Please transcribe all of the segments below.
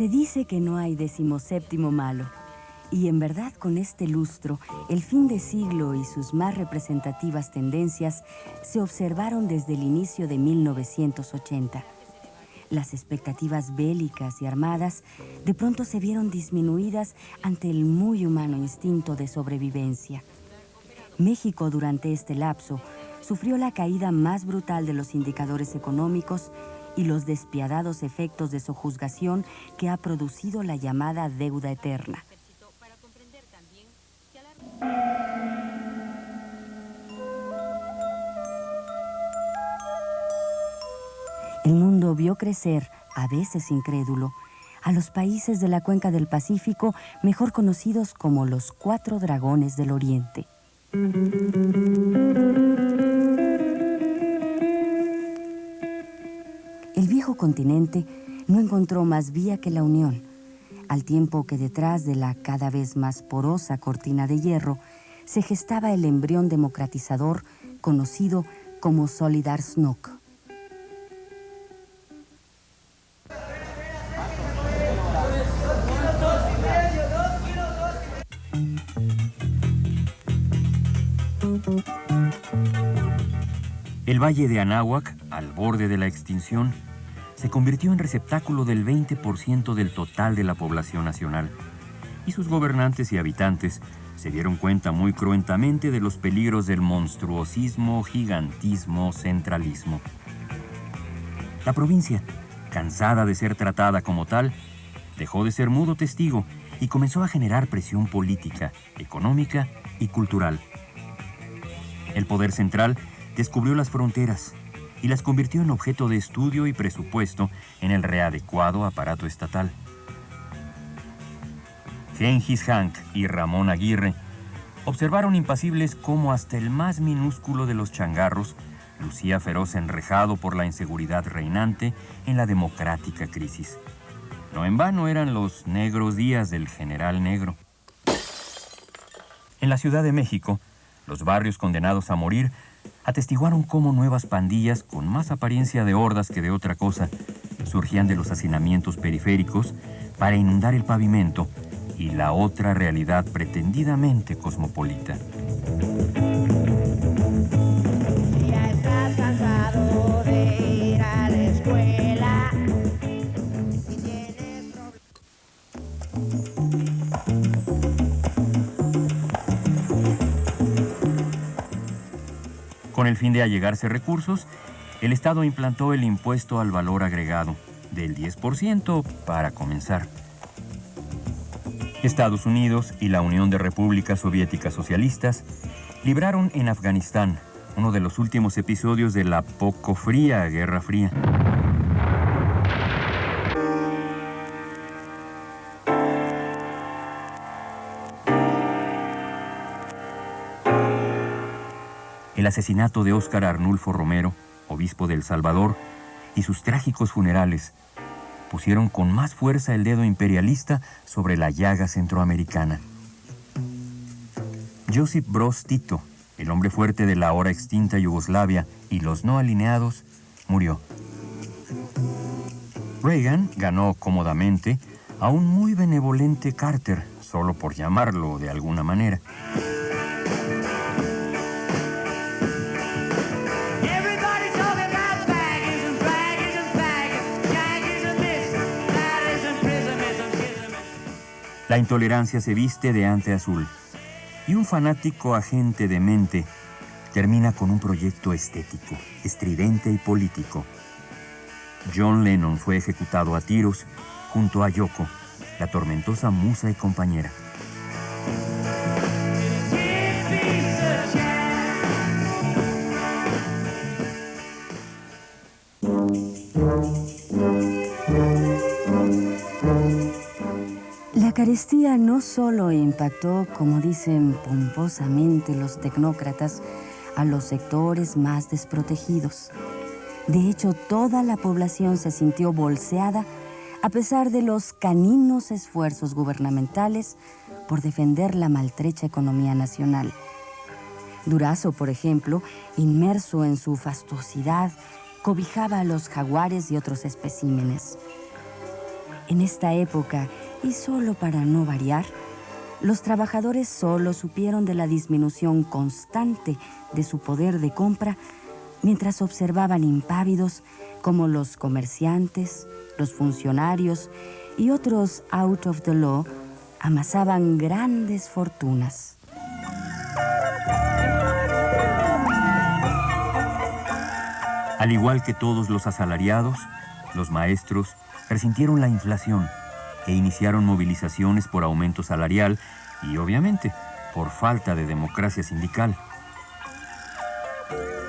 Se dice que no hay 17º malo, y en verdad con este lustro, el fin de siglo y sus más representativas tendencias se observaron desde el inicio de 1980. Las expectativas bélicas y armadas de pronto se vieron disminuidas ante el muy humano instinto de sobrevivencia. México durante este lapso sufrió la caída más brutal de los indicadores económicos y los despiadados efectos de sojuzgación que ha producido la llamada deuda eterna. El mundo vio crecer, a veces incrédulo, a los países de la cuenca del Pacífico, mejor conocidos como los 4 dragones del Oriente. El viejo continente no encontró más vía que la unión, al tiempo que detrás de la cada vez más porosa cortina de hierro se gestaba el embrión democratizador conocido como Solidarnosc. El valle de Anáhuac, al borde de la extinción, se convirtió en receptáculo del 20% del total de la población nacional, y sus gobernantes y habitantes se dieron cuenta muy cruentamente de los peligros del monstruosismo, gigantismo, centralismo. La provincia, cansada de ser tratada como tal, dejó de ser mudo testigo y comenzó a generar presión política, económica y cultural. El poder central descubrió las fronteras y las convirtió en objeto de estudio y presupuesto en el readecuado aparato estatal. Gengis Khan y Ramón Aguirre observaron impasibles cómo hasta el más minúsculo de los changarros lucía feroz enrejado por la inseguridad reinante en la democrática crisis. No en vano eran los negros días del general negro. En la Ciudad de México, los barrios condenados a morir atestiguaron cómo nuevas pandillas, con más apariencia de hordas que de otra cosa, surgían de los hacinamientos periféricos para inundar el pavimento y la otra realidad pretendidamente cosmopolita. Ya estás cansado de ir a la escuela y tienes Con el fin de allegarse recursos, el Estado implantó el impuesto al valor agregado, del 10% para comenzar. Estados Unidos y la Unión de Repúblicas Soviéticas Socialistas libraron en Afganistán uno de los últimos episodios de la poco fría Guerra Fría. El asesinato de Óscar Arnulfo Romero, obispo de El Salvador, y sus trágicos funerales pusieron con más fuerza el dedo imperialista sobre la llaga centroamericana. Josip Broz Tito, el hombre fuerte de la ahora extinta Yugoslavia y los no alineados, murió. Reagan ganó cómodamente a un muy benevolente Carter, solo por llamarlo de alguna manera. La intolerancia se viste de ante azul, y un fanático agente de mente termina con un proyecto estético, estridente y político. John Lennon fue ejecutado a tiros junto a Yoko, la tormentosa musa y compañera. La carestía no solo impactó, como dicen pomposamente los tecnócratas, a los sectores más desprotegidos. De hecho, toda la población se sintió bolseada a pesar de los caninos esfuerzos gubernamentales por defender la maltrecha economía nacional. Durazo, por ejemplo, inmerso en su fastuosidad, cobijaba a los jaguares y otros especímenes. En esta época, y solo para no variar, los trabajadores solo supieron de la disminución constante de su poder de compra mientras observaban impávidos cómo los comerciantes, los funcionarios y otros out of the law amasaban grandes fortunas. Al igual que todos los asalariados, los maestros resintieron la inflación e iniciaron movilizaciones por aumento salarial y, obviamente, por falta de democracia sindical.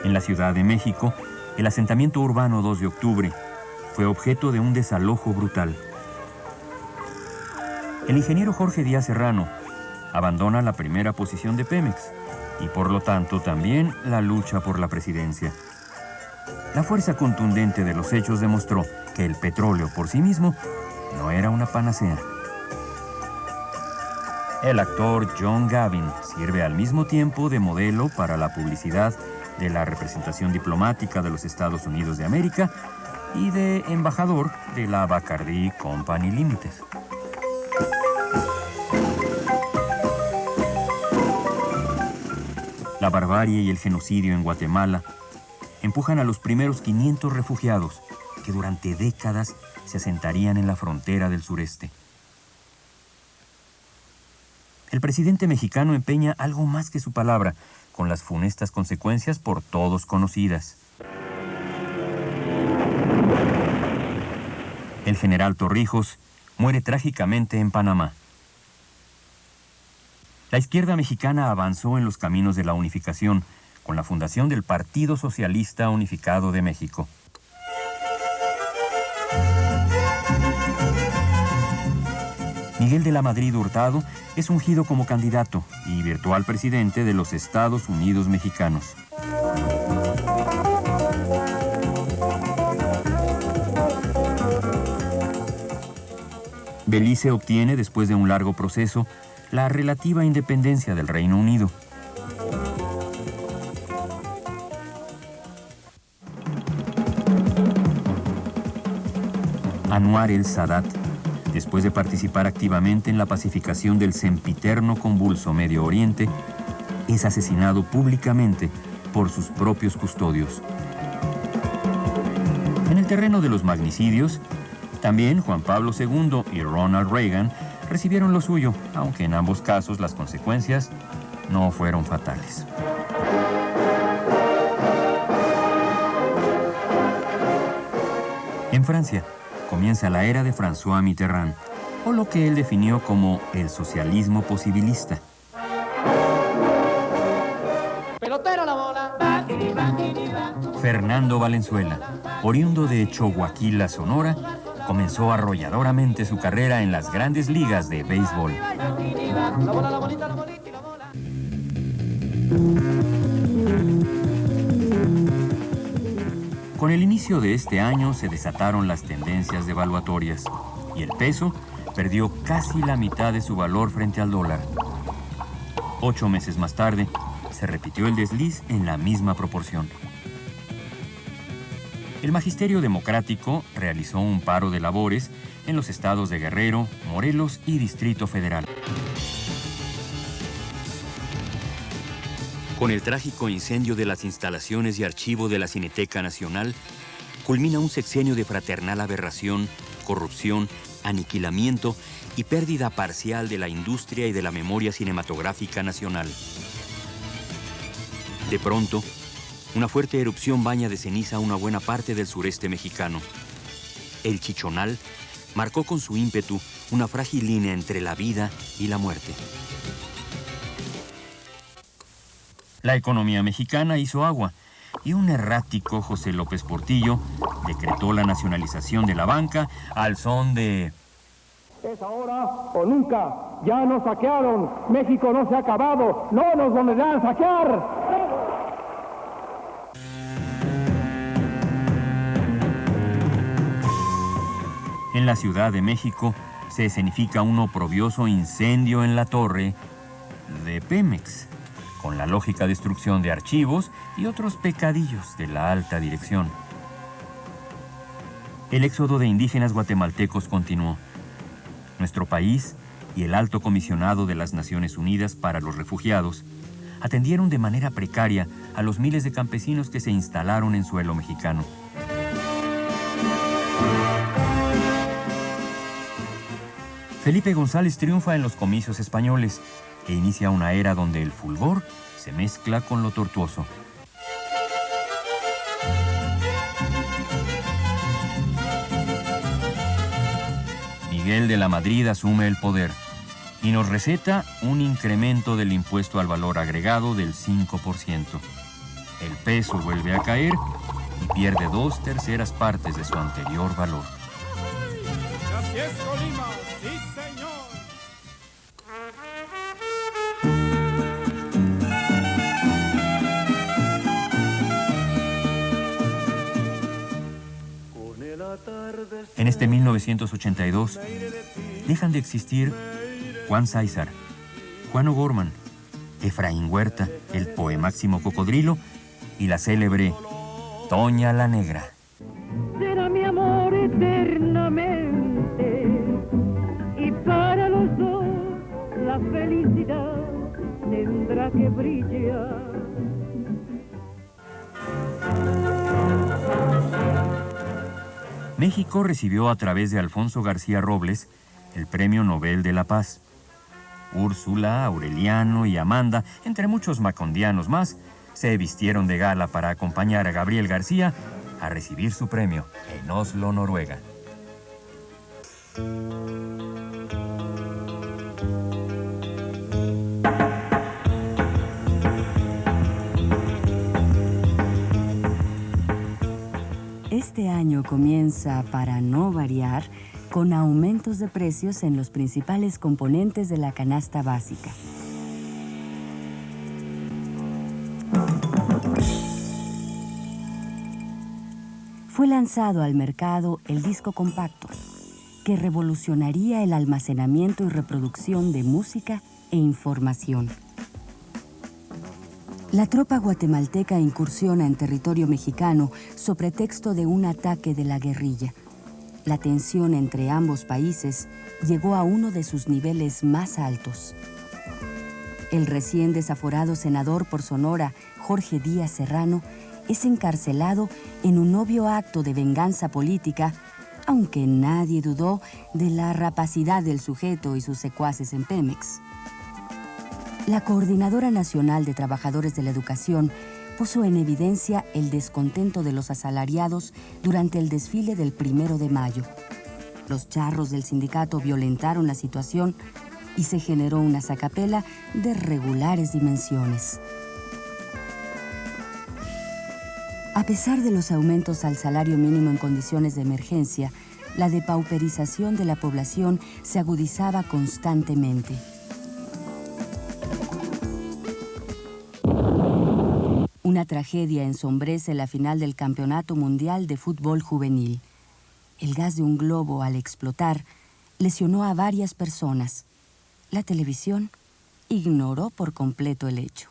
En la Ciudad de México, el asentamiento urbano 2 de octubre fue objeto de un desalojo brutal. El ingeniero Jorge Díaz Serrano abandona la primera posición de Pemex y, por lo tanto, también la lucha por la presidencia. La fuerza contundente de los hechos demostró que el petróleo por sí mismo no era una panacea. El actor John Gavin sirve al mismo tiempo de modelo para la publicidad de la representación diplomática de los Estados Unidos de América y de embajador de la Bacardi Company Limited. La barbarie y el genocidio en Guatemala empujan a los primeros 500 refugiados que durante décadas se asentarían en la frontera del sureste. El presidente mexicano empeña algo más que su palabra, con las funestas consecuencias por todos conocidas. El general Torrijos muere trágicamente en Panamá. La izquierda mexicana avanzó en los caminos de la unificación con la fundación del Partido Socialista Unificado de México. Miguel de la Madrid Hurtado es ungido como candidato y virtual presidente de los Estados Unidos mexicanos. Belice obtiene, después de un largo proceso, la relativa independencia del Reino Unido. Anwar el-Sadat, después de participar activamente en la pacificación del sempiterno convulso Medio Oriente, es asesinado públicamente por sus propios custodios. En el terreno de los magnicidios, también Juan Pablo II y Ronald Reagan recibieron lo suyo, aunque en ambos casos las consecuencias no fueron fatales. En Francia, comienza la era de François Mitterrand, o lo que él definió como el socialismo posibilista. Pelotero la bola. Fernando Valenzuela, oriundo de Choaquila, Sonora, comenzó arrolladoramente su carrera en las grandes ligas de béisbol. La bola, la bolita, la bolita y la bola. Con el inicio de este año se desataron las tendencias devaluatorias y el peso perdió casi la mitad de su valor frente al dólar. 8 meses más tarde, se repitió el desliz en la misma proporción. El Magisterio Democrático realizó un paro de labores en los estados de Guerrero, Morelos y Distrito Federal. Con el trágico incendio de las instalaciones y archivo de la Cineteca Nacional, culmina un sexenio de fraternal aberración, corrupción, aniquilamiento y pérdida parcial de la industria y de la memoria cinematográfica nacional. De pronto, una fuerte erupción baña de ceniza una buena parte del sureste mexicano. El Chichonal marcó con su ímpetu una frágil línea entre la vida y la muerte. La economía mexicana hizo agua y un errático José López Portillo decretó la nacionalización de la banca al son de... Es ahora o nunca, ya nos saquearon, México no se ha acabado, no nos volverán a saquear. En la Ciudad de México se escenifica un oprobioso incendio en la torre de Pemex, con la lógica destrucción de archivos y otros pecadillos de la alta dirección. El éxodo de indígenas guatemaltecos continuó. Nuestro país y el Alto Comisionado de las Naciones Unidas para los Refugiados atendieron de manera precaria a los miles de campesinos que se instalaron en suelo mexicano. Felipe González triunfa en los comicios españoles e inicia una era donde el fulgor se mezcla con lo tortuoso. Miguel de la Madrid asume el poder y nos receta un incremento del impuesto al valor agregado del 5%. El peso vuelve a caer y pierde 2/3 partes de su anterior valor. Así es, Colima, sí, señor. En este 1982 dejan de existir Juan Sáizar, Juan O'Gorman, Efraín Huerta, el poemáximo Cocodrilo y la célebre Toña la Negra. Será mi amor eternamente y para los dos la felicidad tendrá que brillar. México recibió a través de Alfonso García Robles el Premio Nobel de la Paz. Úrsula, Aureliano y Amanda, entre muchos macondianos más, se vistieron de gala para acompañar a Gabriel García a recibir su premio en Oslo, Noruega. Este año comienza, para no variar, con aumentos de precios en los principales componentes de la canasta básica. Fue lanzado al mercado el disco compacto, que revolucionaría el almacenamiento y reproducción de música e información. La tropa guatemalteca incursiona en territorio mexicano sobre pretexto de un ataque de la guerrilla. La tensión entre ambos países llegó a uno de sus niveles más altos. El recién desaforado senador por Sonora, Jorge Díaz Serrano, es encarcelado en un obvio acto de venganza política, aunque nadie dudó de la rapacidad del sujeto y sus secuaces en Pemex. La Coordinadora Nacional de Trabajadores de la Educación puso en evidencia el descontento de los asalariados durante el desfile del 1 de mayo. Los charros del sindicato violentaron la situación y se generó una sacapela de regulares dimensiones. A pesar de los aumentos al salario mínimo en condiciones de emergencia, la depauperización de la población se agudizaba constantemente. Una tragedia ensombrece la final del Campeonato Mundial de Fútbol Juvenil. El gas de un globo, al explotar, lesionó a varias personas. La televisión ignoró por completo el hecho.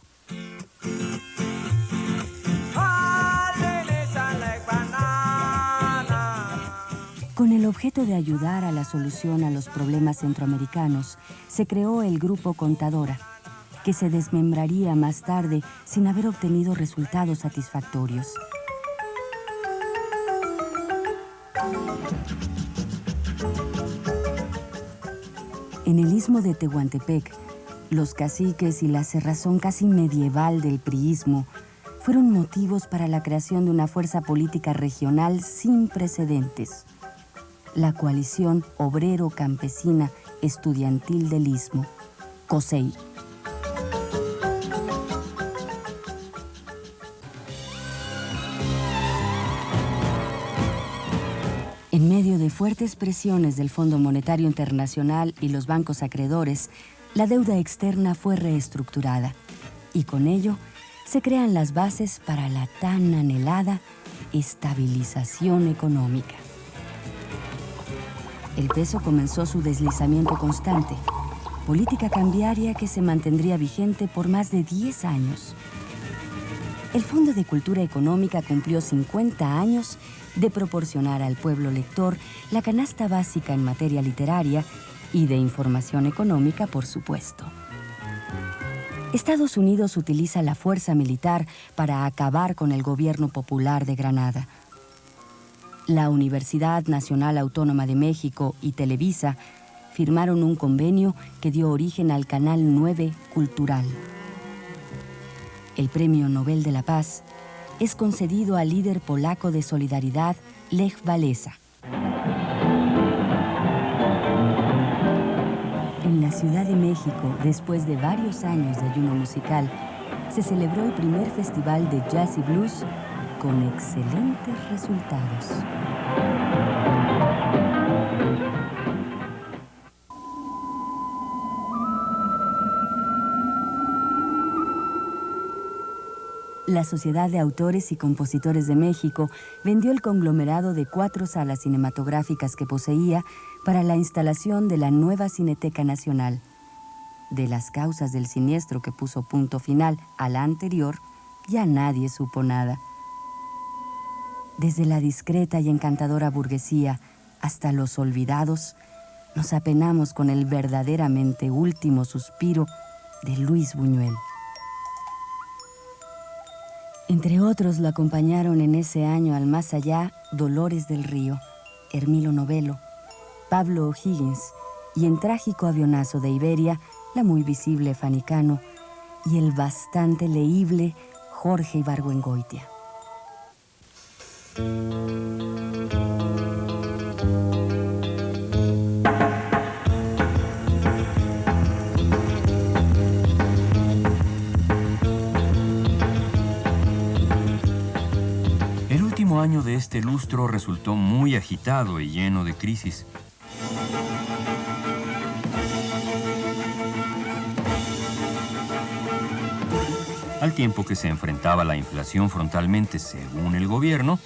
Con el objeto de ayudar a la solución a los problemas centroamericanos, se creó el Grupo Contadora, que se desmembraría más tarde sin haber obtenido resultados satisfactorios. En el istmo de Tehuantepec, los caciques y la cerrazón casi medieval del priismo fueron motivos para la creación de una fuerza política regional sin precedentes, la Coalición Obrero-Campesina Estudiantil del Istmo, COSEI. En medio de fuertes presiones del Fondo Monetario Internacional y los bancos acreedores, la deuda externa fue reestructurada y con ello se crean las bases para la tan anhelada estabilización económica. El peso comenzó su deslizamiento constante, política cambiaria que se mantendría vigente por más de 10 años. El Fondo de Cultura Económica cumplió 50 años de proporcionar al pueblo lector la canasta básica en materia literaria y de información económica, por supuesto. Estados Unidos utiliza la fuerza militar para acabar con el gobierno popular de Granada. La Universidad Nacional Autónoma de México y Televisa firmaron un convenio que dio origen al Canal 9 Cultural. El Premio Nobel de la Paz es concedido al líder polaco de Solidaridad, Lech Walesa. En la Ciudad de México, después de varios años de ayuno musical, se celebró el primer festival de jazz y blues con excelentes resultados. La Sociedad de Autores y Compositores de México vendió el conglomerado de 4 salas cinematográficas que poseía para la instalación de la nueva Cineteca Nacional. De las causas del siniestro que puso punto final a la anterior, ya nadie supo nada. Desde la discreta y encantadora burguesía hasta los olvidados, nos apenamos con el verdaderamente último suspiro de Luis Buñuel. Entre otros lo acompañaron en ese año al más allá Dolores del Río, Hermilo Novello, Pablo O'Higgins y en Trágico Avionazo de Iberia, la muy visible Fanny Cano y el bastante leíble Jorge Ibargüengoitia. El último año de este lustro resultó muy agitado y lleno de crisis. Al tiempo que se enfrentaba la inflación frontalmente según el gobierno,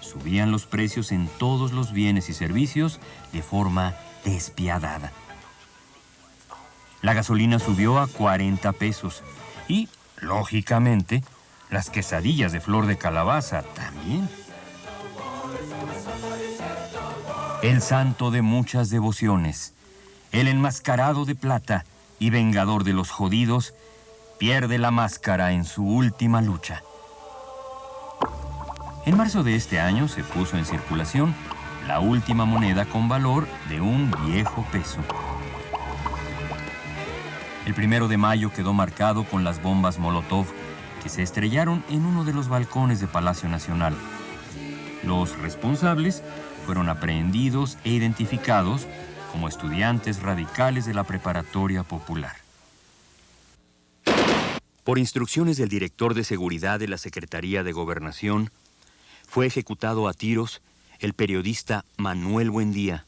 subían los precios en todos los bienes y servicios de forma despiadada. La gasolina subió a 40 pesos y, lógicamente, las quesadillas de flor de calabaza también. El santo de muchas devociones, el enmascarado de plata y vengador de los jodidos, pierde la máscara en su última lucha. En marzo de este año se puso en circulación la última moneda con valor de un viejo peso. El 1 de mayo quedó marcado con las bombas Molotov que se estrellaron en uno de los balcones de Palacio Nacional. Los responsables fueron aprehendidos e identificados como estudiantes radicales de la Preparatoria Popular. Por instrucciones del director de seguridad de la Secretaría de Gobernación, fue ejecutado a tiros el periodista Manuel Buendía.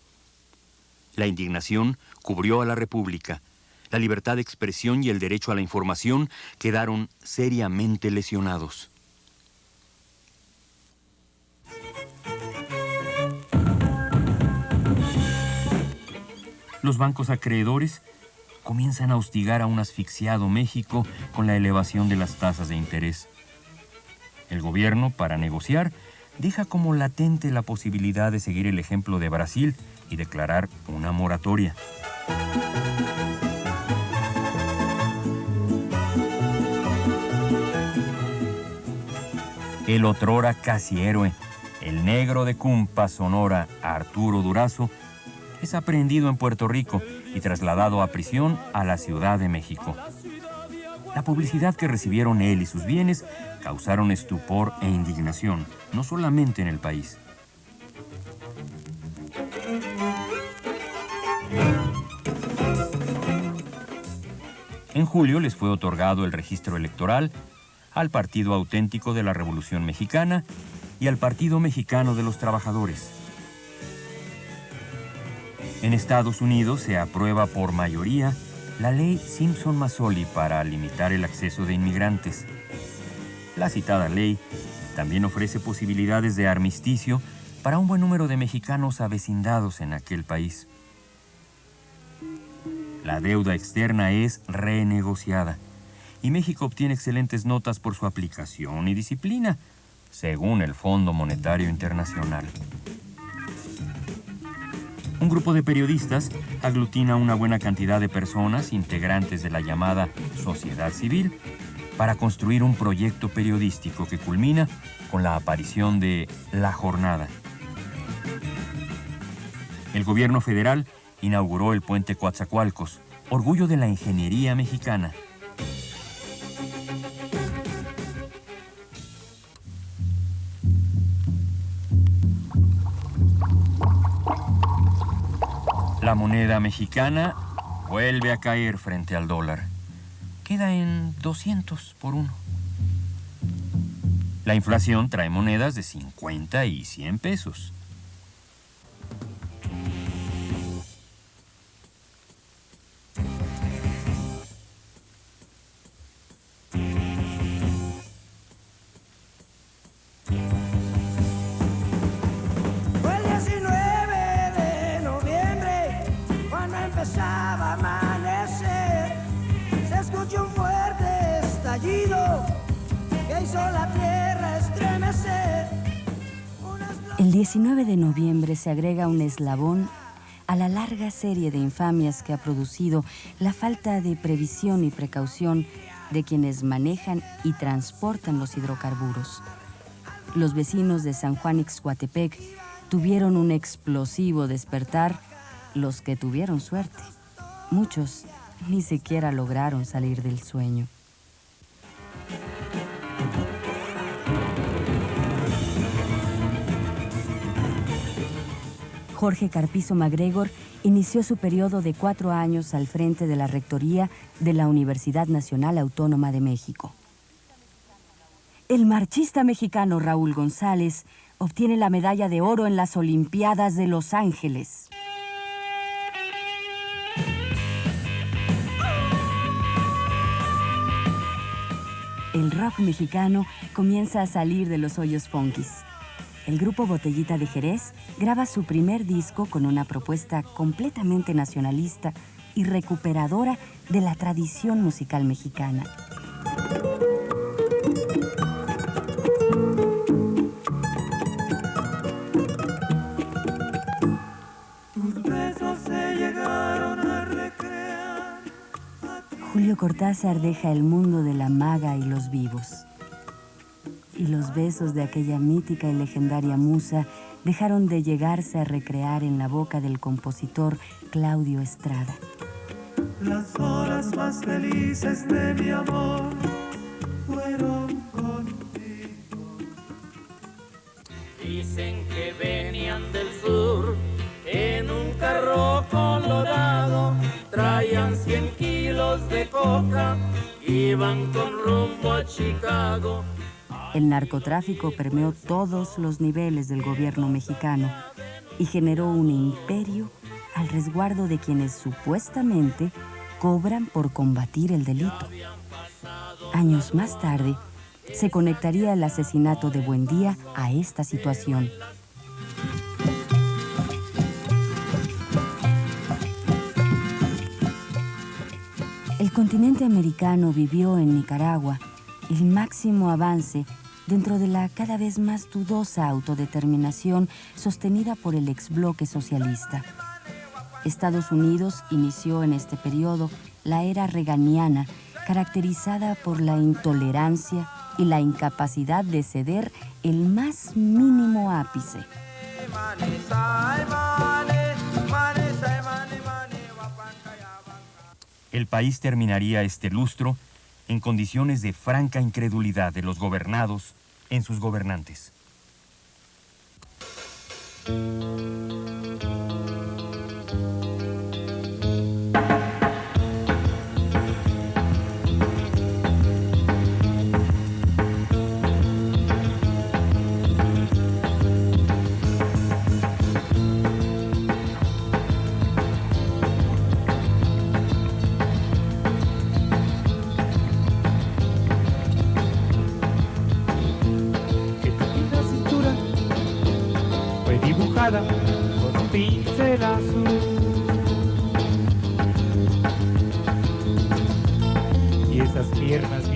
La indignación cubrió a la República. La libertad de expresión y el derecho a la información quedaron seriamente lesionados. Los bancos acreedores comienzan a hostigar a un asfixiado México con la elevación de las tasas de interés. El gobierno, para negociar, deja como latente la posibilidad de seguir el ejemplo de Brasil y declarar una moratoria. El otrora casi héroe, el negro de Cumpa, Sonora, Arturo Durazo, es aprehendido en Puerto Rico y trasladado a prisión a la Ciudad de México. La publicidad que recibieron él y sus bienes causaron estupor e indignación, no solamente en el país. En julio les fue otorgado el registro electoral al Partido Auténtico de la Revolución Mexicana y al Partido Mexicano de los Trabajadores. En Estados Unidos se aprueba por mayoría la ley Simpson-Mazzoli para limitar el acceso de inmigrantes. La citada ley también ofrece posibilidades de armisticio para un buen número de mexicanos avecindados en aquel país. La deuda externa es renegociada y México obtiene excelentes notas por su aplicación y disciplina, según el Fondo Monetario Internacional. Un grupo de periodistas aglutina una buena cantidad de personas integrantes de la llamada sociedad civil para construir un proyecto periodístico que culmina con la aparición de La Jornada. El gobierno federal inauguró el puente Coatzacoalcos, orgullo de la ingeniería mexicana. La moneda mexicana vuelve a caer frente al dólar. Queda en 200 por uno. La inflación trae monedas de 50 y 100 pesos. Fue el 19 de noviembre, cuando empezaba a amanecer, se escuchó un fuerte estallido que hizo la tierra estremecer. El 19 de noviembre se agrega un eslabón a la larga serie de infamias que ha producido la falta de previsión y precaución de quienes manejan y transportan los hidrocarburos. Los vecinos de San Juan Ixhuatepec tuvieron un explosivo despertar, los que tuvieron suerte. Muchos ni siquiera lograron salir del sueño. Jorge Carpizo MacGregor inició su periodo de 4 años al frente de la rectoría de la Universidad Nacional Autónoma de México. El marchista mexicano Raúl González obtiene la medalla de oro en las Olimpiadas de Los Ángeles. El rock mexicano comienza a salir de los hoyos funkis. El grupo Botellita de Jerez graba su primer disco con una propuesta completamente nacionalista y recuperadora de la tradición musical mexicana. Tus besos se llegaron a recrear. Julio Cortázar deja el mundo de la maga y los vivos. Y los besos de aquella mítica y legendaria musa dejaron de llegarse a recrear en la boca del compositor Claudio Estrada. Las horas más felices de mi amor fueron contigo. Dicen que venían del sur en un carro colorado, traían 100 kilos de coca, iban con rumbo a Chicago. El narcotráfico permeó todos los niveles del gobierno mexicano y generó un imperio al resguardo de quienes supuestamente cobran por combatir el delito. Años más tarde, se conectaría el asesinato de Buendía a esta situación. El continente americano vivió en Nicaragua el máximo avance dentro de la cada vez más dudosa autodeterminación sostenida por el exbloque socialista. Estados Unidos inició en este periodo la era reaganiana, caracterizada por la intolerancia y la incapacidad de ceder el más mínimo ápice. El país terminaría este lustro en condiciones de franca incredulidad de los gobernados en sus gobernantes. Con un pincel azul y esas piernas